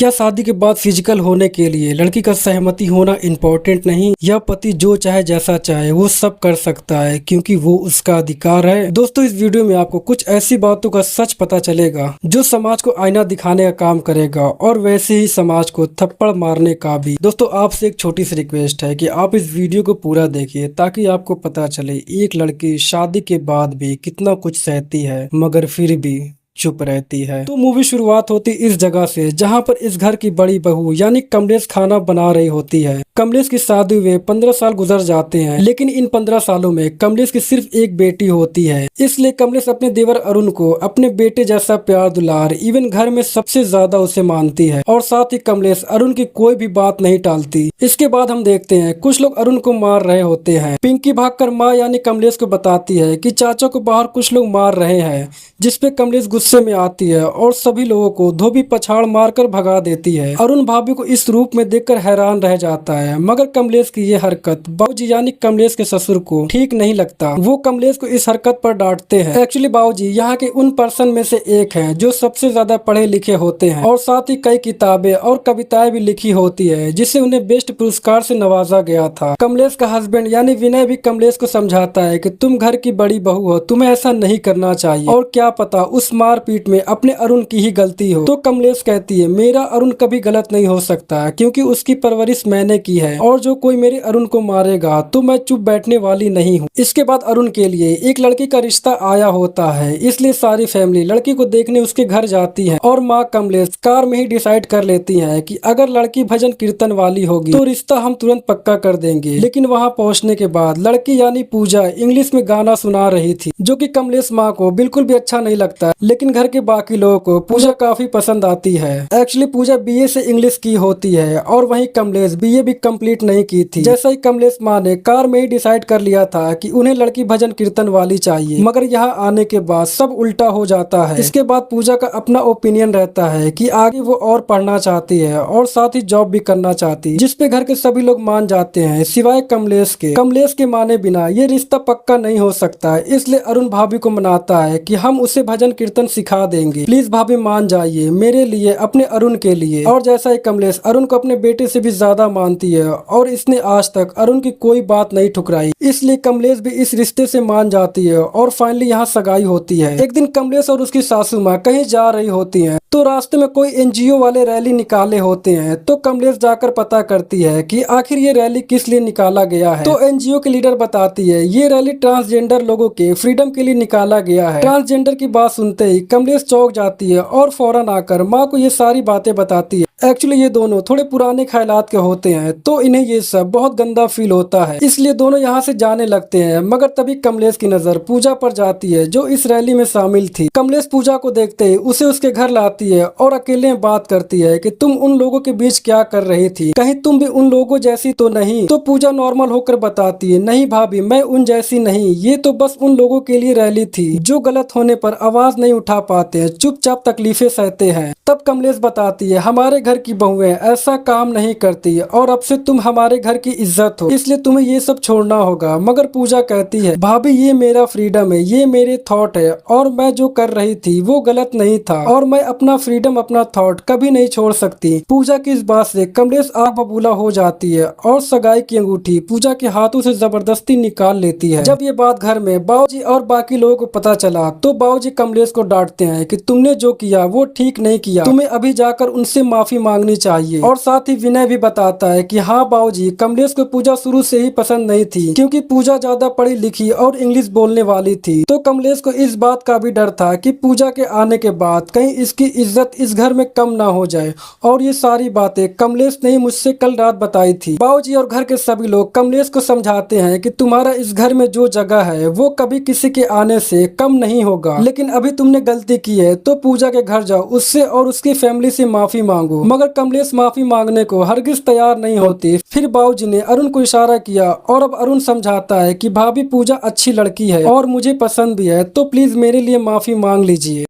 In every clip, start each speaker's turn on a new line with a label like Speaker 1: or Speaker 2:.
Speaker 1: क्या शादी के बाद फिजिकल होने के लिए लड़की का सहमति होना इम्पोर्टेंट नहीं, या पति जो चाहे जैसा चाहे वो सब कर सकता है क्योंकि वो उसका अधिकार है। दोस्तों, इस वीडियो में आपको कुछ ऐसी बातों का सच पता चलेगा जो समाज को आईना दिखाने का काम करेगा और वैसे ही समाज को थप्पड़ मारने का भी। दोस्तों, आपसे एक छोटी सी रिक्वेस्ट है कि आप इस वीडियो को पूरा देखिए ताकि आपको पता चले एक लड़की शादी के बाद भी कितना कुछ सहती है मगर फिर भी चुप रहती है। तो मूवी शुरुआत होती इस जगह से जहां पर इस घर की बड़ी बहू यानी कमलेश खाना बना रही होती है। कमलेश की शादी हुए 15 साल गुजर जाते हैं, लेकिन इन 15 सालों में कमलेश की सिर्फ एक बेटी होती है। इसलिए कमलेश अपने देवर अरुण को अपने बेटे जैसा प्यार दुलार इवन घर में सबसे ज्यादा उसे मानती है और साथ ही कमलेश अरुण की कोई भी बात नहीं टालती। इसके बाद हम देखते हैं कुछ लोग अरुण को मार रहे होते हैं। पिंकी भागकर माँ यानी कमलेश को बताती है कि चाचा को बाहर कुछ लोग मार रहे हैं, जिसपे कमलेश गुस्से में आती है और सभी लोगों को धोबी पछाड़ मारकर भगा देती है। अरुण भाभी को इस रूप में देखकर हैरान रह जाता है, मगर कमलेश की ये हरकत बाबूजी यानी कमलेश के ससुर को ठीक नहीं लगता। वो कमलेश को इस हरकत पर डांटते हैं। एक्चुअली बाबूजी यहाँ के उन पर्सन में से एक हैं जो सबसे ज्यादा पढ़े लिखे होते हैं और साथ ही कई किताबें और कविताएं भी लिखी होती है, जिसे उन्हें बेस्ट पुरस्कार से नवाजा गया था। कमलेश का हस्बैंड यानी विनय भी कमलेश को समझाता है कि तुम घर की बड़ी बहू हो, तुम्हें ऐसा नहीं करना चाहिए, और क्या पता उस मारपीट में अपने अरुण की ही गलती हो। तो कमलेश कहती है मेरा अरुण कभी गलत नहीं हो सकता क्योंकि उसकी परवरिश मैंने की है, और जो कोई मेरे अरुण को मारेगा तो मैं चुप बैठने वाली नहीं हूँ। इसके बाद अरुण के लिए एक लड़की का रिश्ता आया होता है, इसलिए सारी फैमिली लड़की को देखने उसके घर जाती है और माँ कमलेश कार में ही डिसाइड कर लेती है कि अगर लड़की भजन कीर्तन वाली होगी तो रिश्ता हम तुरंत पक्का कर देंगे। लेकिन वहाँ पहुँचने के बाद लड़की यानी पूजा इंग्लिश में गाना सुना रही थी, जो कि कमलेश माँ को बिल्कुल भी अच्छा नहीं लगता, लेकिन घर के बाकी लोगों को पूजा काफी पसंद आती है। एक्चुअली पूजा बीए से इंग्लिश की होती है और वहीं कमलेश बीए भी कंप्लीट नहीं की थी। जैसा ही कमलेश माँ ने कार में ही डिसाइड कर लिया था कि उन्हें लड़की भजन कीर्तन वाली चाहिए, मगर यहाँ आने के बाद सब उल्टा हो जाता है। इसके बाद पूजा का अपना ओपिनियन रहता है कि आगे वो और पढ़ना चाहती है और साथ ही जॉब भी करना चाहती, जिसपे घर के सभी लोग मान जाते हैं सिवाय कमलेश के। कमलेश के माने बिना ये रिश्ता पक्का नहीं हो सकता, इसलिए अरुण भाभी को मनाता है कि हम उसे भजन कीर्तन सिखा देंगे, प्लीज भाभी मान जाइए मेरे लिए, अपने अरुण के लिए। और जैसा ही कमलेश अरुण को अपने बेटे से भी ज्यादा मानती है और इसने आज तक अरुण की कोई बात नहीं ठुकराई, इसलिए कमलेश भी इस रिश्ते से मान जाती है और फाइनली यहाँ सगाई होती है। एक दिन कमलेश और उसकी सासू माँ कहीं जा रही होती हैं, तो रास्ते में कोई एनजीओ वाले रैली निकाले होते हैं। तो कमलेश जाकर पता करती है कि आखिर ये रैली किस लिए निकाला गया है। तो एनजीओ के लीडर बताती है ये रैली ट्रांसजेंडर लोगों के फ्रीडम के लिए निकाला गया है। ट्रांसजेंडर की बात सुनते ही कमलेश चौंक जाती है और फौरन आकर माँ को ये सारी बातें बताती है। एक्चुअली ये दोनों थोड़े पुराने ख्यालात के होते हैं, तो इन्हें ये सब बहुत गंदा फील होता है, इसलिए दोनों यहाँ से जाने लगते हैं। मगर तभी कमलेश की नजर पूजा पर जाती है जो इस रैली में शामिल थी। कमलेश पूजा को देखते ही उसे उसके घर लाती है और अकेले में बात करती है कि तुम उन लोगों के बीच क्या कर रही थी, कहीं तुम भी उन लोगों जैसी तो नहीं। तो पूजा नॉर्मल होकर बताती है नहीं भाभी, मैं उन जैसी नहीं, ये तो बस उन लोगों के लिए रैली थी जो गलत होने पर आवाज नहीं उठा पाते हैं, चुपचाप तकलीफें सहते हैं। तब कमलेश बताती है हमारे घर की बहुएं ऐसा काम नहीं करती और अब से तुम हमारे घर की इज्जत हो, इसलिए तुम्हें ये सब छोड़ना होगा। मगर पूजा कहती है भाभी ये मेरा फ्रीडम है, ये मेरे थॉट है और मैं जो कर रही थी वो गलत नहीं था और मैं अपना फ्रीडम अपना थॉट कभी नहीं छोड़ सकती। पूजा की इस बात से कमलेश आग बबूला हो जाती है और सगाई की अंगूठी पूजा के हाथों से जबरदस्ती निकाल लेती है। जब ये बात घर में बाबूजी और बाकी लोगों को पता चला तो बाबूजी कमलेश को डांटते हैं कि तुमने जो किया वो ठीक नहीं किया, तुम्हें अभी जाकर उनसे माफी मांगनी चाहिए। और साथ ही विनय भी बताता है कि हाँ बाबूजी, कमलेश को पूजा शुरू से ही पसंद नहीं थी क्योंकि पूजा ज्यादा पढ़ी लिखी और इंग्लिश बोलने वाली थी। तो कमलेश को इस बात का भी डर था कि पूजा के आने के बाद कहीं इसकी इज्जत इस घर में कम ना हो जाए, और ये सारी बातें कमलेश ने मुझसे कल रात बताई थी। बाबूजी और घर के सभी लोग कमलेश को समझाते हैं कि तुम्हारा इस घर में जो जगह है वो कभी किसी के आने से कम नहीं होगा, लेकिन अभी तुमने गलती की है तो पूजा के घर जाओ, उससे और उसकी फैमिली से माफी मांगो। मगर कमलेश माफी मांगने को हरगिज तैयार नहीं होती। फिर बाबूजी ने अरुण को इशारा किया और अब अरुण समझाता है कि भाभी पूजा अच्छी लड़की है और मुझे पसंद भी है, तो प्लीज मेरे लिए माफी मांग लीजिए।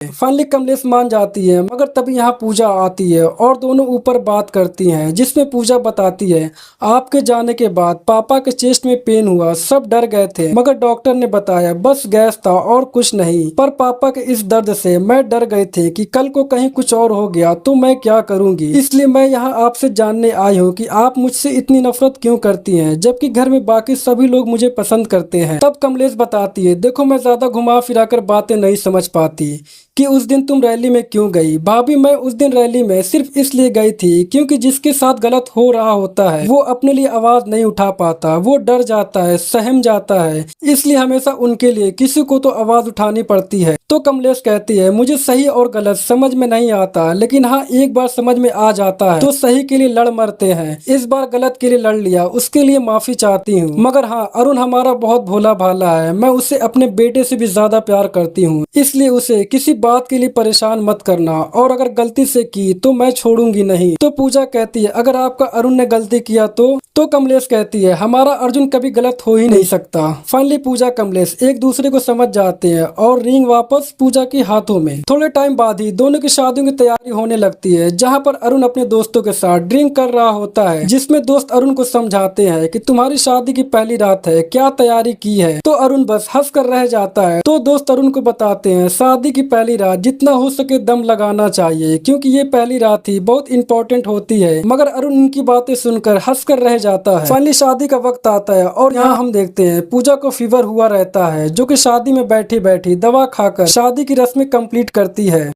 Speaker 1: फाइनली कमलेश मान जाती है, मगर तभी यहाँ पूजा आती है और दोनों ऊपर बात करती हैं, जिसमें पूजा बताती है आपके जाने के बाद पापा के चेस्ट में पेन हुआ, सब डर गए थे, मगर डॉक्टर ने बताया बस गैस था और कुछ नहीं। पर पापा के इस दर्द से मैं डर गए थे कि कल को कहीं कुछ और हो गया तो मैं क्या करूंगी, इसलिए मैं यहाँ आपसे जानने आई हूँ कि आप मुझसे इतनी नफरत क्यों करती हैं, जबकि घर में बाकी सभी लोग मुझे पसंद करते हैं। तब कमलेश बताती है देखो मैं ज्यादा घुमा फिरा कर बातें नहीं समझ पाती कि उस दिन तुम रैली में क्यों गई। भाभी मैं उस दिन रैली में सिर्फ इसलिए गई थी क्योंकि जिसके साथ गलत हो रहा होता है वो अपने लिए आवाज नहीं उठा पाता, वो डर जाता है, सहम जाता है, इसलिए हमेशा उनके लिए किसी को तो आवाज उठानी पड़ती है। तो कमलेश कहती है मुझे सही और गलत समझ में नहीं आता, लेकिन हाँ एक बार समझ में आ जाता है तो सही के लिए लड़ मरते हैं, इस बार गलत के लिए लड़ लिया, उसके लिए माफी चाहती हूँ। मगर हाँ अरुण हमारा बहुत भोला भाला है, मैं उसे अपने बेटे से भी ज्यादा प्यार करती हूँ, इसलिए उसे किसी बात के लिए परेशान मत करना, और अगर गलती से की तो मैं छोड़ूंगी नहीं। तो पूजा कहती है अगर आपका अरुण ने गलती किया तो कमलेश कहती है हमारा अर्जुन कभी गलत हो ही नहीं सकता। फाइनली पूजा कमलेश एक दूसरे को समझ जाते हैं और रिंग वापस पूजा के हाथों में। थोड़े टाइम बाद ही दोनों की शादियों की तैयारी होने लगती है, जहाँ पर अरुण अपने दोस्तों के साथ ड्रिंक कर रहा होता है, जिसमें दोस्त अरुण को समझाते हैं कि तुम्हारी शादी की पहली रात है, क्या तैयारी की है। तो अरुण बस हंस कर रह जाता है। तो दोस्त अरुण को बताते हैं शादी की पहली रात जितना हो सके दम लगाना चाहिए, क्योंकि ये पहली रात ही बहुत इंपॉर्टेंट होती है। मगर अरुण इनकी बातें सुनकर हंस कर रह जाता है। फाइनली शादी का वक्त आता है और यहाँ हम देखते हैं पूजा को फीवर हुआ रहता है, जो कि शादी में बैठी बैठी दवा खाकर शादी की रस्में कंप्लीट करती है।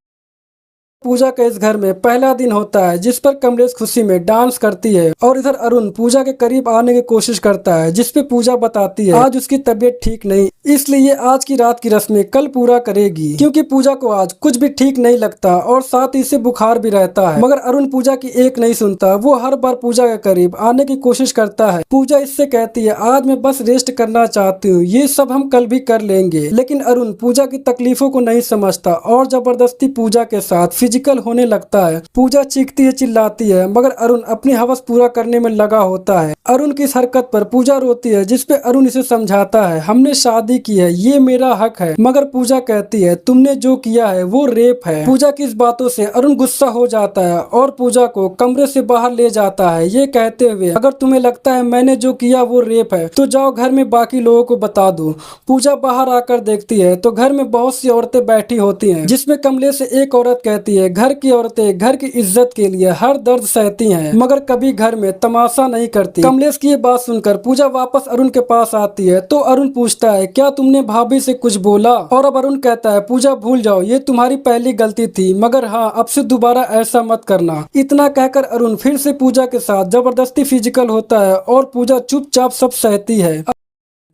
Speaker 1: पूजा के इस घर में पहला दिन होता है, जिस पर कमलेश खुशी में डांस करती है और इधर अरुण पूजा के करीब आने की कोशिश करता है, जिस पे पूजा बताती है आज उसकी तबीयत ठीक नहीं, इसलिए ये आज की रात की रस्में कल पूरा करेगी, क्योंकि पूजा को आज कुछ भी ठीक नहीं लगता और साथ ही इसे बुखार भी रहता है। मगर अरुण पूजा की एक नहीं सुनता, वो हर बार पूजा के करीब आने की कोशिश करता है। पूजा इससे कहती है आज मैं बस रेस्ट करना चाहती हूँ, ये सब हम कल भी कर लेंगे। लेकिन अरुण पूजा की तकलीफों को नहीं समझता और जबरदस्ती पूजा के साथ फिजिकल होने लगता है। पूजा चीखती है, चिल्लाती है, मगर अरुण अपनी हवस पूरा करने में लगा होता है। अरुण की इस हरकत पर पूजा रोती है, जिसपे अरुण इसे समझाता है हमने शादी की है, ये मेरा हक है। मगर पूजा कहती है तुमने जो किया है वो रेप है। पूजा की इस बातों से अरुण गुस्सा हो जाता है और पूजा को कमरे से बाहर ले जाता है, ये कहते हुए अगर तुम्हें लगता है मैंने जो किया वो रेप है तो जाओ घर में बाकी लोगों को बता दो। पूजा बाहर आकर देखती है तो घर में बहुत सी औरतें बैठी होती हैं, जिसमें कमलेश से एक औरत कहती है घर की औरतें घर की इज्जत के लिए हर दर्द सहती हैं, मगर कभी घर में तमाशा नहीं करती। कमलेश की ये बात सुनकर पूजा वापस अरुण के पास आती है तो अरुण पूछता है क्या तुमने भाभी से कुछ बोला, और अब अरुण कहता है पूजा भूल जाओ, ये तुम्हारी पहली गलती थी, मगर हाँ अब से दोबारा ऐसा मत करना। इतना कहकर अरुण फिर से पूजा के साथ जबरदस्ती फिजिकल होता है और पूजा चुपचाप सब सहती है।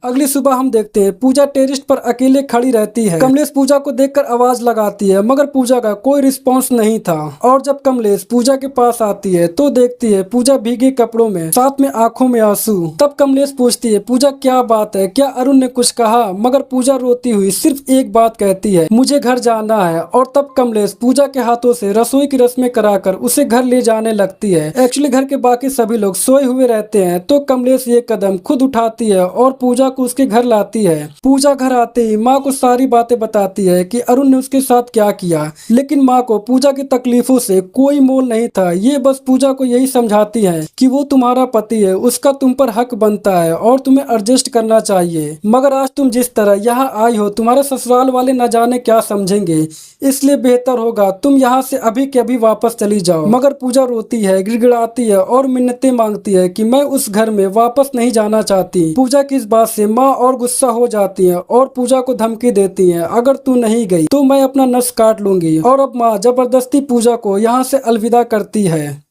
Speaker 1: अगली सुबह हम देखते हैं पूजा टेरिस्ट पर अकेले खड़ी रहती है। कमलेश पूजा को देखकर आवाज लगाती है, मगर पूजा का कोई रिस्पांस नहीं था। और जब कमलेश पूजा के पास आती है तो देखती है पूजा भीगे कपड़ों में, साथ में आंखों में आंसू। तब कमलेश पूछती है पूजा क्या बात है, क्या अरुण ने कुछ कहा। मगर पूजा रोती हुई सिर्फ एक बात कहती है मुझे घर जाना है। और तब कमलेश पूजा के हाथों से रसोई की रस्में कराकर उसे घर ले जाने लगती है। एक्चुअली घर के बाकी सभी लोग सोए हुए रहते हैं, तो कमलेश ये कदम खुद उठाती है और पूजा को उसके घर लाती है। पूजा घर आते ही माँ को सारी बातें बताती है कि अरुण ने उसके साथ क्या किया, लेकिन माँ को पूजा की तकलीफों से कोई मोल नहीं था। ये बस पूजा को यही समझाती है कि वो तुम्हारा पति है, उसका तुम पर हक बनता है और तुम्हें एडजस्ट करना चाहिए। मगर आज तुम जिस तरह यहाँ आई हो तुम्हारे ससुराल वाले न जाने क्या समझेंगे, इसलिए बेहतर होगा तुम यहाँ से अभी के अभी वापस चली जाओ। मगर पूजा रोती है, गिड़गिड़ाती है और मिन्नतें मांगती है कि मैं उस घर में वापस नहीं जाना चाहती। पूजा की इस बात से माँ और गुस्सा हो जाती है और पूजा को धमकी देती है अगर तू नहीं गई तो मैं अपना नस काट लूंगी। और अब माँ जबरदस्ती पूजा को यहाँ से अलविदा करती है।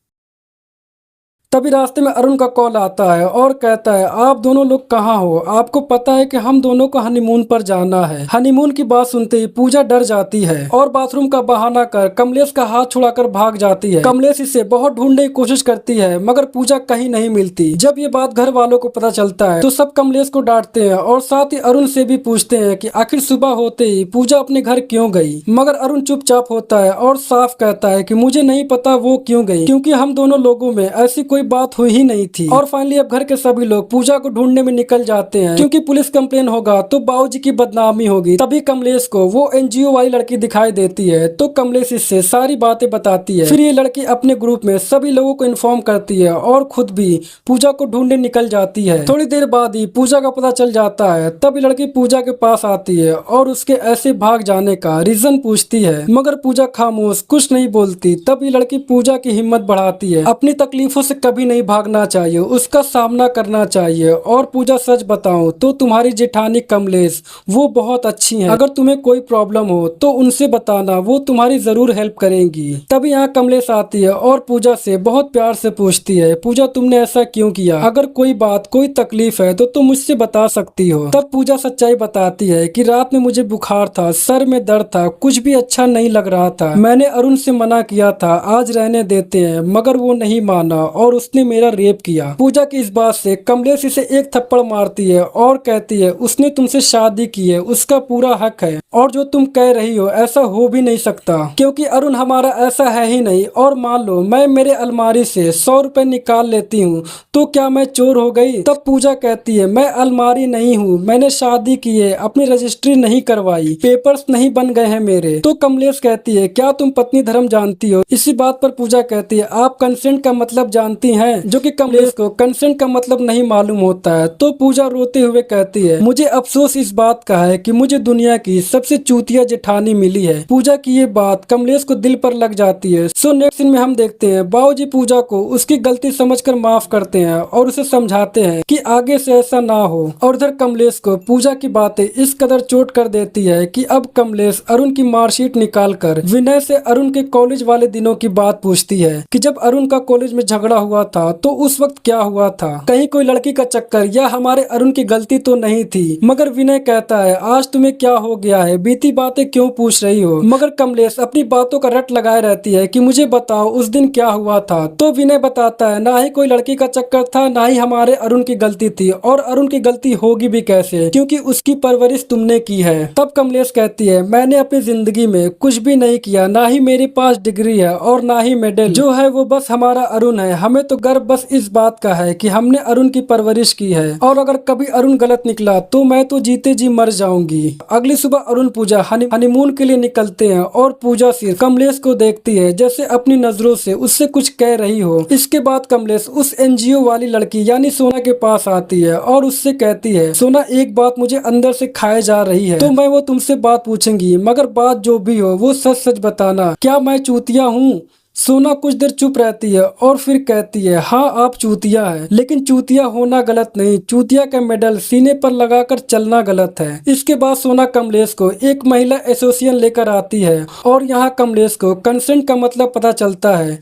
Speaker 1: तभी रास्ते में अरुण का कॉल आता है और कहता है आप दोनों लोग कहाँ हो, आपको पता है कि हम दोनों को हनीमून पर जाना है। हनीमून की बात सुनते ही पूजा डर जाती है और बाथरूम का बहाना कर कमलेश का हाथ छुड़ाकर भाग जाती है। कमलेश इसे बहुत ढूंढने की कोशिश करती है, मगर पूजा कहीं नहीं मिलती। जब ये बात घर वालों को पता चलता है तो सब कमलेश को डांटते हैं और साथ ही अरुण से भी पूछते हैं कि आखिर सुबह होते ही पूजा अपने घर क्यों गई। मगर अरुण चुपचाप होता है और साफ कहता है कि मुझे नहीं पता वो क्यों गई, क्योंकि हम दोनों लोगों में ऐसी कोई बात हुई ही नहीं थी। और फाइनली अब घर के सभी लोग पूजा को ढूंढने में निकल जाते हैं, क्योंकि पुलिस कंप्लेन होगा तो बाबूजी की बदनामी होगी। तभी कमलेश को वो एनजीओ वाली लड़की दिखाई देती है, तो कमलेश इससे सारी बातें बताती है। फिर ये लड़की अपने ग्रुप में सभी लोगों को इन्फॉर्म करती है और खुद भी पूजा को ढूंढने निकल जाती है। थोड़ी देर बाद ही पूजा का पता चल जाता है। तब ये लड़की पूजा के पास आती है और उसके ऐसे भाग जाने का रीजन पूछती है, मगर पूजा खामोश कुछ नहीं बोलती। तब ये लड़की पूजा की हिम्मत बढ़ाती है, अपनी तकलीफों से कभी नहीं भागना चाहिए, उसका सामना करना चाहिए। और पूजा सच बताऊं तो तुम्हारी जेठानी कमलेश वो बहुत अच्छी है, अगर तुम्हें कोई प्रॉब्लम हो तो उनसे बताना, वो तुम्हारी जरूर हेल्प करेंगी। तभी यहाँ कमलेश आती है और पूजा से बहुत प्यार से पूछती है, पूजा तुमने ऐसा क्यों किया? अगर कोई बात कोई तकलीफ है तो तुम मुझसे बता सकती हो। तब पूजा सच्चाई बताती है कि रात में मुझे बुखार था, सर में दर्द था, कुछ भी अच्छा नहीं लग रहा था। मैंने अरुण से मना किया था आज रहने देते हैं, मगर वो नहीं माना और उसने मेरा रेप किया। पूजा की इस बात से कमलेश इसे एक थप्पड़ मारती है और कहती है उसने तुमसे शादी की है, उसका पूरा हक है, और जो तुम कह रही हो ऐसा हो भी नहीं सकता, क्योंकि अरुण हमारा ऐसा है ही नहीं। और मान लो मैं मेरे अलमारी से 100 रुपए निकाल लेती हूँ तो क्या मैं चोर हो गई? तब पूजा कहती है मैं अलमारी नहीं हूँ, मैंने शादी की है, अपनी रजिस्ट्री नहीं करवाई, पेपर्स नहीं बन गए हैं मेरे। तो कमलेश कहती है क्या तुम पत्नी धर्म जानती हो? इसी बात पर पूजा कहती है आप कंसेंट का मतलब जानती हैं, जो कि कमलेश को कंसेंट का मतलब नहीं मालूम होता है। तो पूजा रोते हुए कहती है मुझे अफसोस इस बात का है कि मुझे दुनिया की सबसे चूतिया जेठानी मिली है। पूजा की ये बात कमलेश को दिल पर लग जाती है। सो नेक्स्ट सीन में हम देखते हैं बाबूजी पूजा को उसकी गलती समझकर माफ करते हैं और उसे समझाते हैं कि आगे से ऐसा ना हो। और इधर कमलेश को पूजा की बातें इस कदर चोट कर देती है कि अब कमलेश अरुण की मार्कशीट निकालकर विनय से अरुण के कॉलेज वाले दिनों की बात पूछती है कि जब अरुण का कॉलेज में झगड़ा हुआ था तो उस वक्त क्या हुआ था, कहीं कोई लड़की का चक्कर या हमारे अरुण की गलती तो नहीं थी। मगर विनय कहता है आज तुम्हें क्या हो गया है, बीती बातें क्यों पूछ रही हो? मगर कमलेश अपनी बातों का रट लगाए रहती है कि मुझे बताओ उस दिन क्या हुआ था। तो विनय बताता है ना ही कोई लड़की का चक्कर था, ना ही हमारे अरुण की गलती थी, और अरुण की गलती होगी भी कैसे, क्योंकि उसकी परवरिश तुमने की है। तब कमलेश कहती है मैंने अपनी जिंदगी में कुछ भी नहीं किया, ना ही मेरे पास डिग्री है और ना ही मेडल, जो है वो बस हमारा अरुण है। हमें तो गर्व बस इस बात का है कि हमने अरुण की परवरिश की है, और अगर कभी अरुण गलत निकला तो मैं तो जीते जी मर जाऊंगी। अगली सुबह अरुण पूजा हनीमून के लिए निकलते हैं और पूजा सिर्फ कमलेश को देखती है जैसे अपनी नजरों से उससे कुछ कह रही हो। इसके बाद कमलेश उस एनजीओ वाली लड़की यानी सोना के पास आती है और उससे कहती है सोना एक बात मुझे अंदर से खाए जा रही है, तो मैं वो तुमसे बात पूछूंगी, मगर बात जो भी हो वो सच सच बताना, क्या मैं चूतिया हूँ? सोना कुछ देर चुप रहती है और फिर कहती है हाँ आप चूतिया है, लेकिन चूतिया होना गलत नहीं, चूतिया का मेडल सीने पर लगाकर चलना गलत है। इसके बाद सोना कमलेश को एक महिला एसोसिएशन लेकर आती है और यहाँ कमलेश को कंसेंट का मतलब पता चलता है।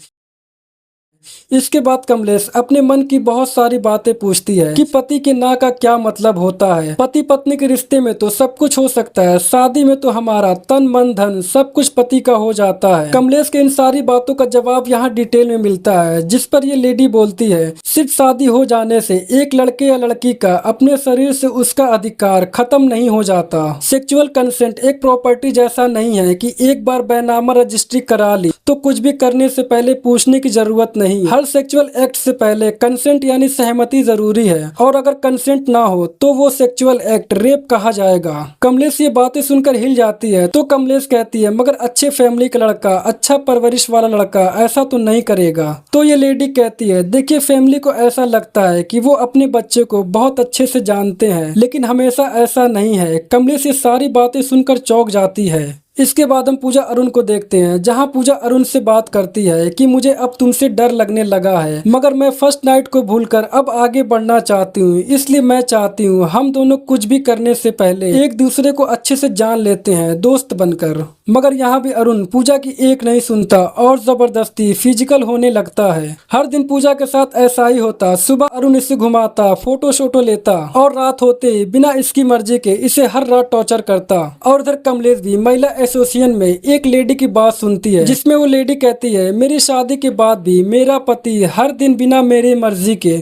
Speaker 1: इसके बाद कमलेश अपने मन की बहुत सारी बातें पूछती है कि पति के ना का क्या मतलब होता है। पति पत्नी के रिश्ते में तो सब कुछ हो सकता है, शादी में तो हमारा तन मन धन सब कुछ पति का हो जाता है। कमलेश के इन सारी बातों का जवाब यहाँ डिटेल में मिलता है, जिस पर ये लेडी बोलती है सिर्फ शादी हो जाने से एक लड़के या लड़की का अपने शरीर से उसका अधिकार खत्म नहीं हो जाता। सेक्सुअल कंसेंट एक प्रॉपर्टी जैसा नहीं है कि एक बार बैनामा रजिस्ट्री करा ली तो कुछ भी करने से पहले पूछने की जरूरत नहीं। हर सेक्सुअल एक्ट से पहले कंसेंट यानी सहमति जरूरी है, और अगर कंसेंट ना हो तो वो सेक्सुअल एक्ट रेप कहा जाएगा। कमलेश ये बातें सुनकर हिल जाती है। तो कमलेश कहती है मगर अच्छे फैमिली का लड़का, अच्छा परवरिश वाला लड़का ऐसा तो नहीं करेगा। तो ये लेडी कहती है देखिए फैमिली को ऐसा लगता है कि वो अपने बच्चे को बहुत अच्छे से जानते हैं, लेकिन हमेशा ऐसा नहीं है। कमलेश ये सारी बातें सुनकर चौंक जाती है। इसके बाद हम पूजा अरुण को देखते हैं, जहां पूजा अरुण से बात करती है कि मुझे अब तुमसे डर लगने लगा है, मगर मैं फर्स्ट नाइट को भूलकर अब आगे बढ़ना चाहती हूँ, इसलिए मैं चाहती हूँ हम दोनों कुछ भी करने से पहले एक दूसरे को अच्छे से जान लेते हैं दोस्त बनकर। मगर यहाँ भी अरुण पूजा की एक नहीं सुनता और जबरदस्ती फिजिकल होने लगता है। हर दिन पूजा के साथ ऐसा ही होता। सुबह अरुण इसे घुमाता, फोटो शोटो लेता, और रात होते ही बिना इसकी मर्जी के इसे हर रात टॉर्चर करता। और इधर कमलेश भी महिला एसोसिएशन में एक लेडी की बात सुनती है, जिसमें वो लेडी कहती है मेरी शादी के बाद भी मेरा पति हर दिन बिना मेरी मर्जी के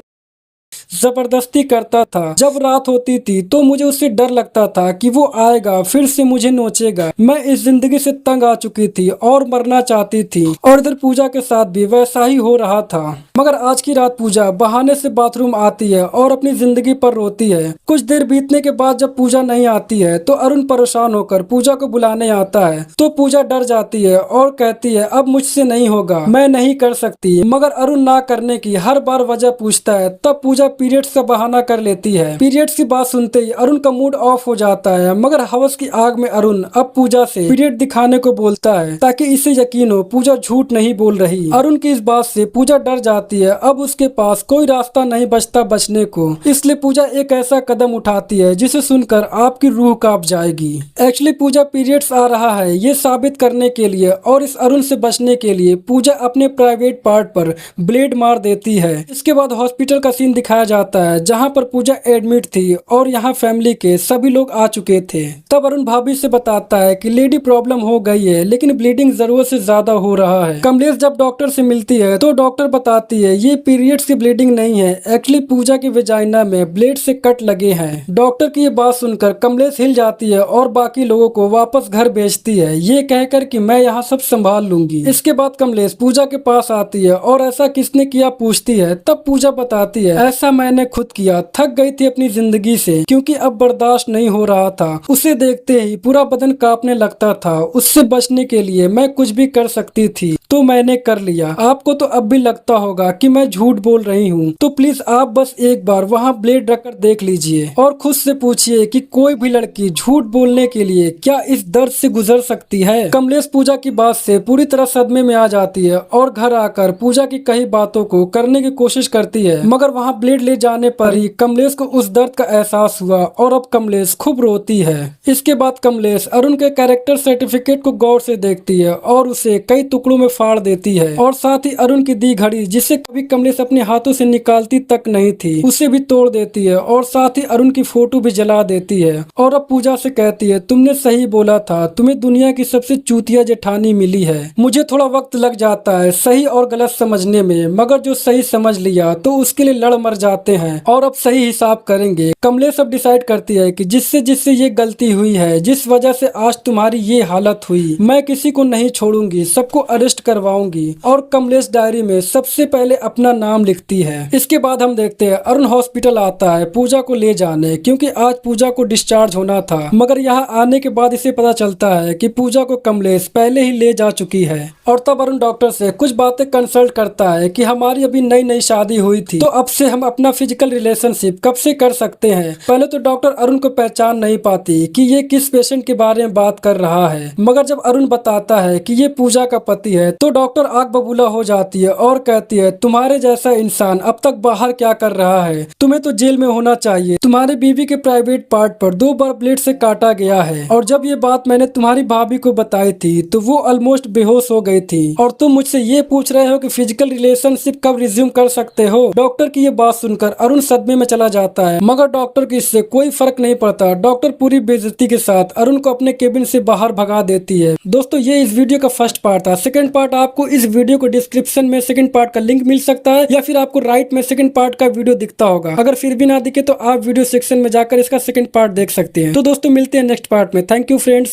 Speaker 1: जबरदस्ती करता था। जब रात होती थी तो मुझे उससे डर लगता था कि वो आएगा फिर से मुझे नोचेगा। मैं इस जिंदगी से तंग आ चुकी थी और मरना चाहती थी, और इधर पूजा के साथ भी वैसा ही हो रहा था। मगर आज की रात पूजा बहाने से बाथरूम आती है और अपनी जिंदगी पर रोती है। कुछ देर बीतने के बाद जब पूजा नहीं आती है तो अरुण परेशान होकर पूजा को बुलाने आता है, तो पूजा डर जाती है और कहती है अब मुझसे नहीं होगा, मैं नहीं कर सकती। मगर अरुण ना करने की हर बार वजह पूछता है। तब पूजा पीरियड्स का बहाना कर लेती है। पीरियड्स की बात सुनते ही अरुण का मूड ऑफ हो जाता है, मगर हवस की आग में अरुण अब पूजा से पीरियड दिखाने को बोलता है ताकि इसे यकीन हो पूजा झूठ नहीं बोल रही। अरुण की इस बात से पूजा डर जाती है। अब उसके पास कोई रास्ता नहीं बचता बचने को, इसलिए पूजा एक ऐसा कदम उठाती है जिसे सुनकर आपकी रूह कांप जाएगी। एक्चुअली पूजा पीरियड्स आ रहा है ये साबित करने के लिए और इस अरुण से बचने के लिए पूजा अपने प्राइवेट पार्ट पर ब्लेड मार देती है। इसके बाद हॉस्पिटल का सीन दिखाया जाता है जहां पर पूजा एडमिट थी और यहां फैमिली के सभी लोग आ चुके थे। तब अरुण भाभी से बताता है कि लेडी प्रॉब्लम हो गई है लेकिन ब्लीडिंग जरूरत से ज्यादा हो रहा है। कमलेश जब डॉक्टर से मिलती है तो डॉक्टर बताती है ये पीरियड्स की ब्लीडिंग नहीं है, एक्चुअली पूजा की वेजाइना में ब्लेड से कट लगे हैं। डॉक्टर की ये बात सुनकर कमलेश हिल जाती है और बाकी लोगों को वापस घर भेजती है, ये कहकर कि मैं यहाँ सब संभाल लूंगी। इसके बाद कमलेश पूजा के पास आती है और ऐसा किसने किया पूछती है। तब पूजा बताती है ऐसा मैंने खुद किया, थक गई थी अपनी जिंदगी से क्योंकि अब बर्दाश्त नहीं हो रहा था। उसे देखते ही पूरा बदन कांपने लगता था। उससे बचने के लिए मैं कुछ भी कर सकती थी तो मैंने कर लिया। आपको तो अब भी लगता होगा कि मैं झूठ बोल रही हूँ, तो प्लीज आप बस एक बार वहाँ ब्लेड रखकर देख लीजिए और खुद से पूछिए कि कोई भी लड़की झूठ बोलने के लिए क्या इस दर्द से गुजर सकती है। कमलेश पूजा की बात से पूरी तरह सदमे में आ जाती है और घर आकर पूजा की कई बातों को करने की कोशिश करती है, मगर वहाँ ब्लेड ले जाने पर ही कमलेश को उस दर्द का एहसास हुआ और अब कमलेश खूब रोती है। इसके बाद कमलेश अरुण के कैरेक्टर सर्टिफिकेट को गौर से देखती है और उसे कई टुकड़ों में फाड़ देती है, और साथ ही अरुण की दी घड़ी जिसे कभी कमलेश अपने हाथों से निकालती तक नहीं थी उसे भी तोड़ देती है, और साथ ही अरुण की फोटो भी जला देती है। और अब पूजा से कहती है तुमने सही बोला था, तुम्हें दुनिया की सबसे चूतिया जेठानी मिली है। मुझे थोड़ा वक्त लग जाता है सही और गलत समझने में, मगर जो सही समझ लिया तो उसके लिए लड़ मर जाते हैं और अब सही हिसाब करेंगे। कमलेश अब डिसाइड करती है कि जिससे जिससे ये गलती हुई है, जिस वजह से आज तुम्हारी ये हालत हुई, मैं किसी को नहीं छोड़ूंगी, सबको अरेस्ट करवाऊंगी। और कमलेश डायरी में सबसे पहले अपना नाम लिखती है। इसके बाद हम देखते हैं अरुण हॉस्पिटल आता है पूजा को ले जाने, क्योंकि आज पूजा को डिस्चार्ज होना था, मगर यहाँ आने के बाद इसे पता चलता है कि पूजा को कमलेश पहले ही ले जा चुकी है। और तब अरुण डॉक्टर से कुछ बातें कंसल्ट करता है कि हमारी अभी नई नई शादी हुई थी तो अब से हम अपना फिजिकल रिलेशनशिप कब से कर सकते हैं। पहले तो डॉक्टर अरुण को पहचान नहीं पाती कि ये किस पेशेंट के बारे में बात कर रहा है, मगर जब अरुण बताता है कि ये पूजा का पति है तो डॉक्टर आग बबूला हो जाती है और कहती है तुम्हारे जैसा इंसान अब तक बाहर क्या कर रहा है, तुम्हें तो जेल में होना चाहिए। तुम्हारे बीवी के प्राइवेट पार्ट पर 2 बार ब्लेड से काटा गया है, और जब ये बात मैंने तुम्हारी भाभी को बताई थी तो वो ऑलमोस्ट बेहोश हो गई थी, और तुम मुझसे ये पूछ रहे हो कि फिजिकल रिलेशनशिप कब रिज्यूम कर सकते हो। डॉक्टर की ये बात सुनकर अरुण सदमे में चला जाता है, मगर डॉक्टर की इससे कोई फर्क नहीं पड़ता। डॉक्टर पूरी बेइज्जती के साथ अरुण को अपने केबिन से बाहर भगा देती है। दोस्तों ये इस वीडियो का फर्स्ट पार्ट था। सेकंड पार्ट आपको इस वीडियो को डिस्क्रिप्शन में सेकंड पार्ट का लिंक मिल सकता है, या फिर आपको राइट में सेकंड पार्ट का वीडियो दिखता होगा। अगर फिर भी ना दिखे तो आप वीडियो सेक्शन में जाकर इसका सेकंड पार्ट देख सकते हैं। तो दोस्तों मिलते हैं नेक्स्ट पार्ट में। Thank you friends.